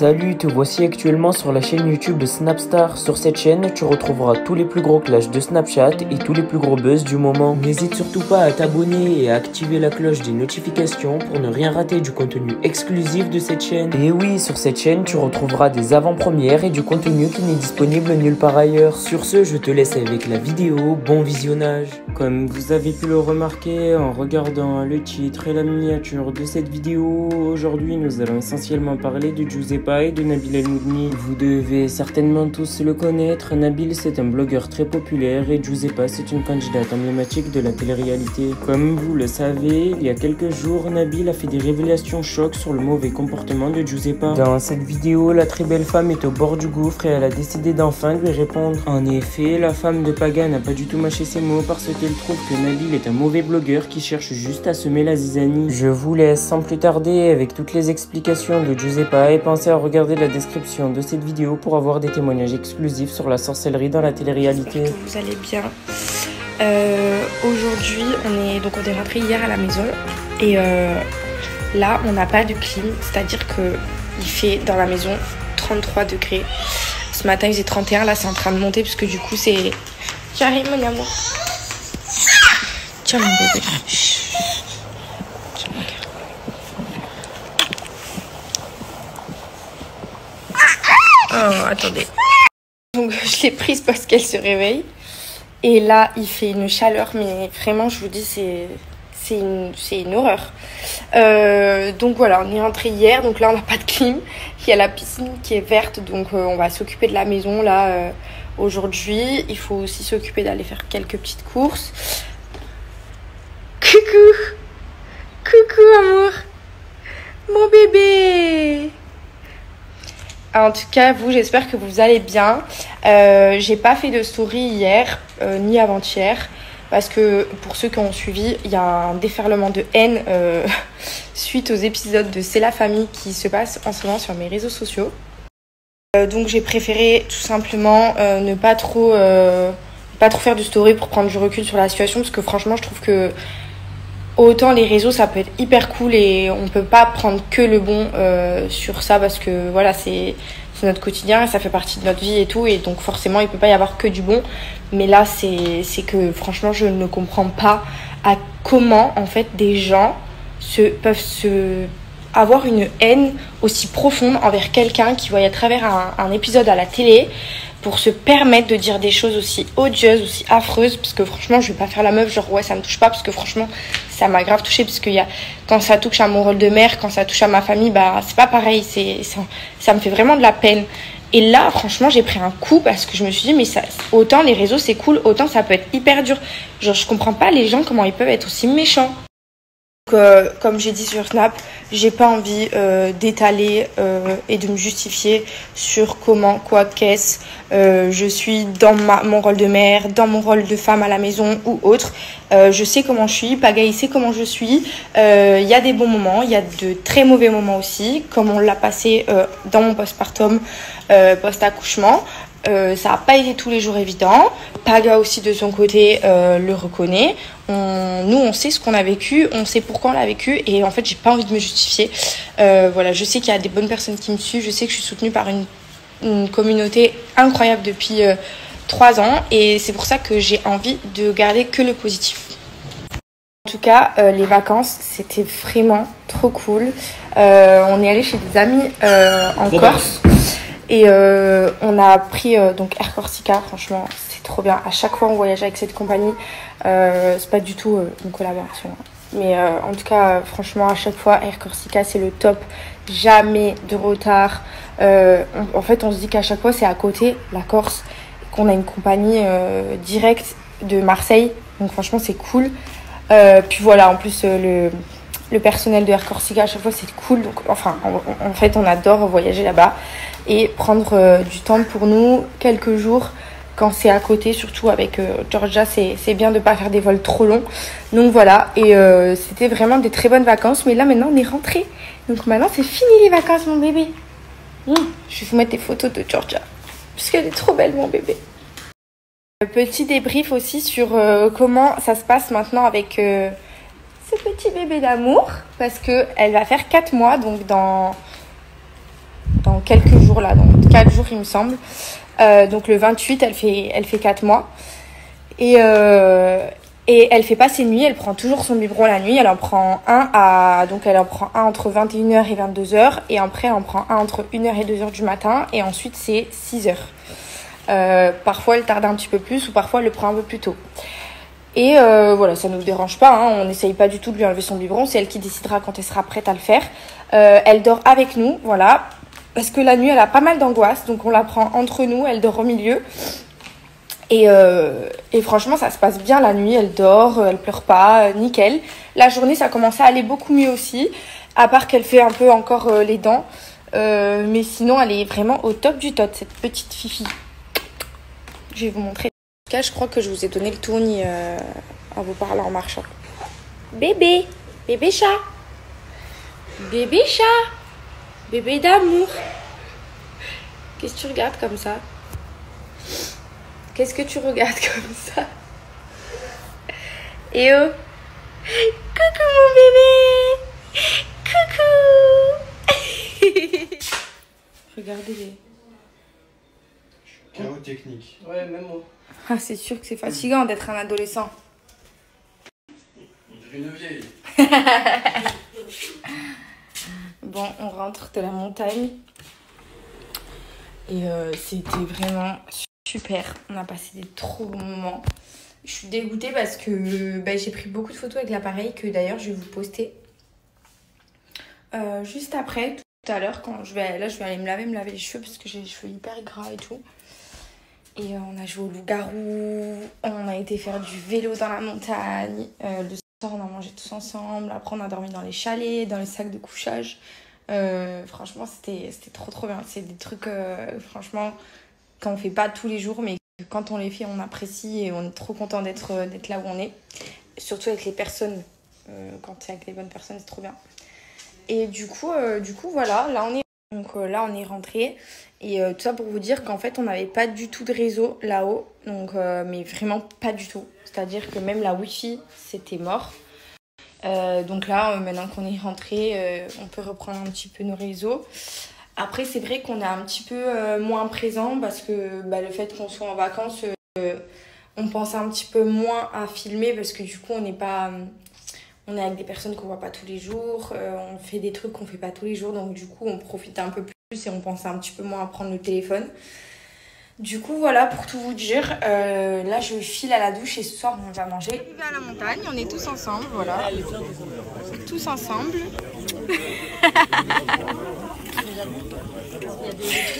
Salut, te voici actuellement sur la chaîne YouTube de Snapstar. Sur cette chaîne, tu retrouveras tous les plus gros clashs de Snapchat et tous les plus gros buzz du moment. N'hésite surtout pas à t'abonner et à activer la cloche des notifications pour ne rien rater du contenu exclusif de cette chaîne. Et oui, sur cette chaîne, tu retrouveras des avant-premières et du contenu qui n'est disponible nulle part ailleurs. Sur ce, je te laisse avec la vidéo. Bon visionnage. Comme vous avez pu le remarquer en regardant le titre et la miniature de cette vidéo, aujourd'hui nous allons essentiellement parler de Giuseppa et de Nabil El Moudni. Vous devez certainement tous le connaître. Nabil, c'est un blogueur très populaire et Giuseppa, c'est une candidate emblématique de la télé-réalité. Comme vous le savez, il y a quelques jours, Nabil a fait des révélations chocs sur le mauvais comportement de Giuseppa. Dans cette vidéo, la très belle femme est au bord du gouffre et elle a décidé d'enfin lui répondre. En effet, la femme de Paga n'a pas du tout mâché ses mots parce qu'elle trouve que Nabil est un mauvais blogueur qui cherche juste à semer la zizanie. Je vous laisse sans plus tarder avec toutes les explications de Giuseppa et pensez à regarder la description de cette vidéo pour avoir des témoignages exclusifs sur la sorcellerie dans la télé-réalité. J'espère que vous allez bien. Aujourd'hui, on est rentré hier à la maison et là, on n'a pas de clim, c'est-à-dire que il fait dans la maison 33 degrés. Ce matin, il faisait 31, là, c'est en train de monter parce que du coup, c'est... J'arrive, mon amour. Tiens, mon bébé. Tiens, oh, attendez. Donc, je l'ai prise parce qu'elle se réveille. Et là, il fait une chaleur, mais vraiment, je vous dis, c'est une horreur. Donc voilà, on est rentré hier, donc là, on n'a pas de clim. Il y a la piscine qui est verte, donc on va s'occuper de la maison, là, aujourd'hui. Il faut aussi s'occuper d'aller faire quelques petites courses. Coucou! Coucou, amour! Mon bébé! En tout cas, vous, j'espère que vous allez bien. J'ai pas fait de story hier, ni avant-hier, parce que pour ceux qui ont suivi, il y a un déferlement de haine suite aux épisodes de C'est la famille qui se passe en ce moment sur mes réseaux sociaux. Donc j'ai préféré tout simplement ne pas trop faire de story pour prendre du recul sur la situation, parce que franchement, je trouve que autant les réseaux, ça peut être hyper cool et on peut pas prendre que le bon sur ça parce que voilà, c'est notre quotidien, ça fait partie de notre vie et tout, et donc forcément il peut pas y avoir que du bon. Mais là, c'est que franchement, je ne comprends pas à comment en fait des gens peuvent avoir une haine aussi profonde envers quelqu'un qui voit à travers un épisode à la télé pour se permettre de dire des choses aussi odieuses, aussi affreuses, parce que franchement, je vais pas faire la meuf, genre ouais, ça me touche pas, parce que franchement, ça m'a grave touchée, parce qu'il y a, quand ça touche à mon rôle de mère, quand ça touche à ma famille, bah, c'est pas pareil, ça me fait vraiment de la peine. Et là, franchement, j'ai pris un coup, parce que je me suis dit, mais ça, autant les réseaux, c'est cool, autant ça peut être hyper dur. Genre, je comprends pas les gens, comment ils peuvent être aussi méchants. Comme j'ai dit sur Snap, j'ai pas envie d'étaler et de me justifier sur comment, quoi, qu'est-ce. Je suis dans mon rôle de mère, dans mon rôle de femme à la maison ou autre. Je sais comment je suis, Pagaï sait comment je suis. Il y a des bons moments, il y a de très mauvais moments aussi, comme on l'a passé dans mon postpartum, post-accouchement. Ça n'a pas été tous les jours évident. Paga aussi de son côté le reconnaît. Nous on sait ce qu'on a vécu, on sait pourquoi on l'a vécu, et en fait j'ai pas envie de me justifier. Voilà, je sais qu'il y a des bonnes personnes qui me suivent, je sais que je suis soutenue par une communauté incroyable depuis 3 ans, et c'est pour ça que j'ai envie de garder que le positif. En tout cas, les vacances, c'était vraiment trop cool. On est allé chez des amis en Corse. Et on a pris donc Air Corsica, franchement c'est trop bien. À chaque fois on voyage avec cette compagnie, c'est pas du tout une collaboration. Mais en tout cas, franchement, à chaque fois Air Corsica c'est le top, jamais de retard. En fait on se dit qu'à chaque fois c'est à côté, la Corse, qu'on a une compagnie directe de Marseille. Donc franchement c'est cool. Puis voilà, en plus le personnel de Air Corsica à chaque fois c'est cool, donc enfin en fait on adore voyager là-bas et prendre du temps pour nous, quelques jours quand c'est à côté, surtout avec Georgia, c'est bien de pas faire des vols trop longs. Donc voilà, et c'était vraiment des très bonnes vacances, mais là maintenant on est rentré, donc maintenant c'est fini les vacances mon bébé. Je vais vous mettre des photos de Georgia parce qu'elle est trop belle mon bébé. Petit débrief aussi sur comment ça se passe maintenant avec ce petit bébé d'amour, parce que elle va faire 4 mois, donc dans dans quelques jours là, dans 4 jours il me semble. Donc le 28, elle fait 4 mois. Et elle fait pas ses nuits, elle prend toujours son biberon la nuit. Elle en prend un entre 21h et 22h. Et après, elle en prend un entre 1h et 2h du matin. Et ensuite, c'est 6h. Parfois, elle tarde un petit peu plus ou parfois, elle le prend un peu plus tôt. Et voilà, ça ne nous dérange pas. Hein. On n'essaye pas du tout de lui enlever son biberon. C'est elle qui décidera quand elle sera prête à le faire. Elle dort avec nous, voilà. Parce que la nuit, elle a pas mal d'angoisse. Donc, on la prend entre nous. Elle dort au milieu. Et franchement, ça se passe bien la nuit. Elle dort, elle pleure pas, nickel. La journée, ça commence à aller beaucoup mieux aussi. À part qu'elle fait un peu encore les dents. Mais sinon, elle est vraiment au top du top, cette petite fifi. Je vais vous montrer. En tout cas, je crois que je vous ai donné le tournis en vous parlant en marchant. Bébé, bébé chat. Bébé chat. Bébé d'amour. Qu'est-ce que tu regardes comme ça? Qu'est-ce que tu regardes comme ça? Et oh. Coucou mon bébé. Coucou. Regardez-les. Chaos technique. Ouais, même moi. Ah, c'est sûr que c'est fatigant d'être un adolescent. On dirait une vieille. Bon, on rentre de la montagne. Et c'était vraiment super. On a passé des trop bons moments. Je suis dégoûtée parce que j'ai pris beaucoup de photos avec l'appareil que d'ailleurs je vais vous poster juste après, tout à l'heure, quand je vais aller me laver les cheveux parce que j'ai les cheveux hyper gras et tout. Et on a joué au loup-garou, on a été faire du vélo dans la montagne. Le soir, on a mangé tous ensemble. Après, on a dormi dans les chalets, dans les sacs de couchage. Franchement, c'était trop bien. C'est des trucs, franchement, qu'on fait pas tous les jours, mais quand on les fait, on apprécie et on est trop content d'être là où on est. Surtout avec les personnes. Quand c'est avec les bonnes personnes, c'est trop bien. Et du coup voilà, là on est rentré. Et tout ça pour vous dire qu'en fait, on n'avait pas du tout de réseau là-haut. Donc, mais vraiment pas du tout. C'est-à-dire que même la Wi-Fi, c'était mort. Donc là, maintenant qu'on est rentré, on peut reprendre un petit peu nos réseaux. Après, c'est vrai qu'on est un petit peu moins présent parce que le fait qu'on soit en vacances, on pense un petit peu moins à filmer parce que du coup, on est avec des personnes qu'on voit pas tous les jours. On fait des trucs qu'on fait pas tous les jours. Donc du coup, on profite un peu plus et on pense un petit peu moins à prendre le téléphone. Du coup, voilà, pour tout vous dire, là, je file à la douche et ce soir, on va manger. On va à la montagne, on est tous ensemble, voilà. Tous ensemble.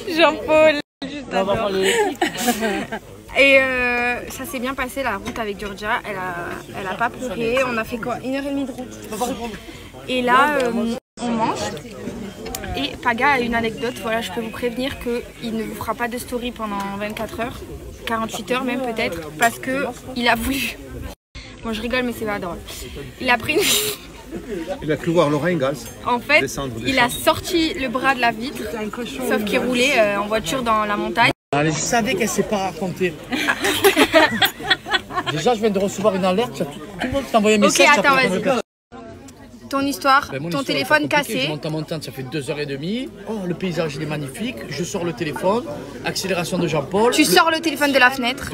Jean-Paul, je t'adore. Et ça s'est bien passé, la route avec Georgia. Elle a pas pleuré. On a fait quoi? 1h30 de route. Et là, on mange. Et Paga a une anecdote, voilà, je peux vous prévenir qu'il ne vous fera pas de story pendant 24 heures, 48 heures même peut-être, parce qu'il a voulu. Bon, je rigole, mais c'est pas drôle. Il a pris Il a cru voir Laurent Gaz. En fait, il a sorti le bras de la vitre, sauf qu'il roulait en voiture dans la montagne. Allez, je savais qu'elle ne sait pas raconter. Déjà, je viens de recevoir une alerte, tout le monde t'a envoyé un message. Ok, attends, vas-y. Ton histoire, ton téléphone cassé. Je monte en montagne, ça fait 2h30. Oh, le paysage il est magnifique. Je sors le téléphone, accélération de Jean-Paul. Tu sors le téléphone de la fenêtre.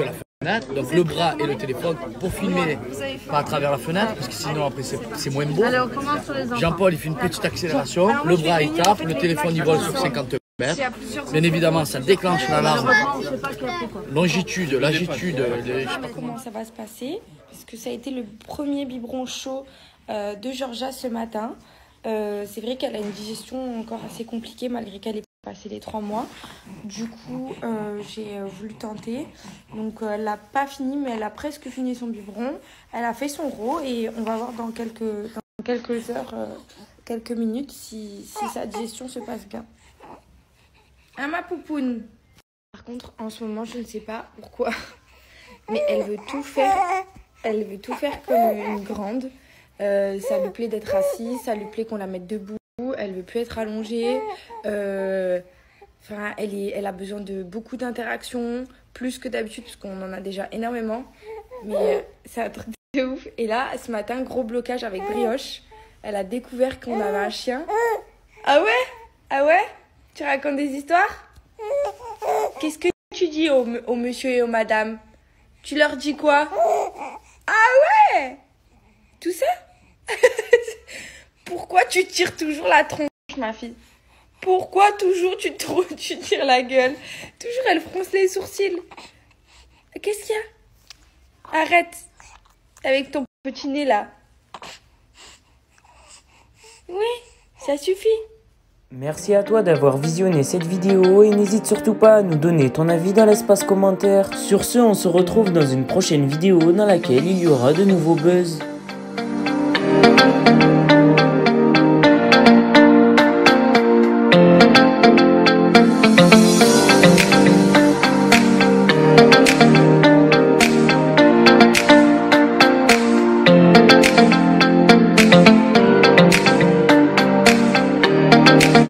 Donc le bras et le téléphone pour filmer, pas à travers la fenêtre, parce que sinon après c'est moins beau. Jean-Paul il fait une petite accélération, le bras il tape, le téléphone il vole sur 50 mètres. Bien évidemment ça déclenche l'alarme. Longitude, latitude. Je sais pas comment ça va se passer, parce que ça a été le premier biberon chaud de Georgia ce matin. C'est vrai qu'elle a une digestion encore assez compliquée malgré qu'elle ait passé les 3 mois. Du coup, j'ai voulu tenter. Donc, elle n'a pas fini, mais elle a presque fini son biberon. Elle a fait son gros et on va voir dans quelques heures, quelques minutes si sa digestion se passe bien. Ah, ma poupoune! Par contre, en ce moment, je ne sais pas pourquoi, mais elle veut tout faire. Elle veut tout faire comme une grande. Ça lui plaît d'être assise, ça lui plaît qu'on la mette debout, elle veut plus être allongée. Enfin, elle a besoin de beaucoup d'interactions, plus que d'habitude, parce qu'on en a déjà énormément. Mais c'est un truc de ouf. Et là, ce matin, gros blocage avec Brioche. Elle a découvert qu'on avait un chien. Ah ouais? Ah ouais? Tu racontes des histoires? Qu'est-ce que tu dis au monsieur et aux madame? Tu leur dis quoi? Ah ouais? Tout ça? Pourquoi tu tires toujours la tronche, ma fille? Pourquoi toujours tu tires la gueule? Toujours elle fronce les sourcils. Qu'est-ce qu'il y a? Arrête. Avec ton petit nez là. Oui, ça suffit. Merci à toi d'avoir visionné cette vidéo et n'hésite surtout pas à nous donner ton avis dans l'espace commentaire. Sur ce, on se retrouve dans une prochaine vidéo dans laquelle il y aura de nouveaux buzz.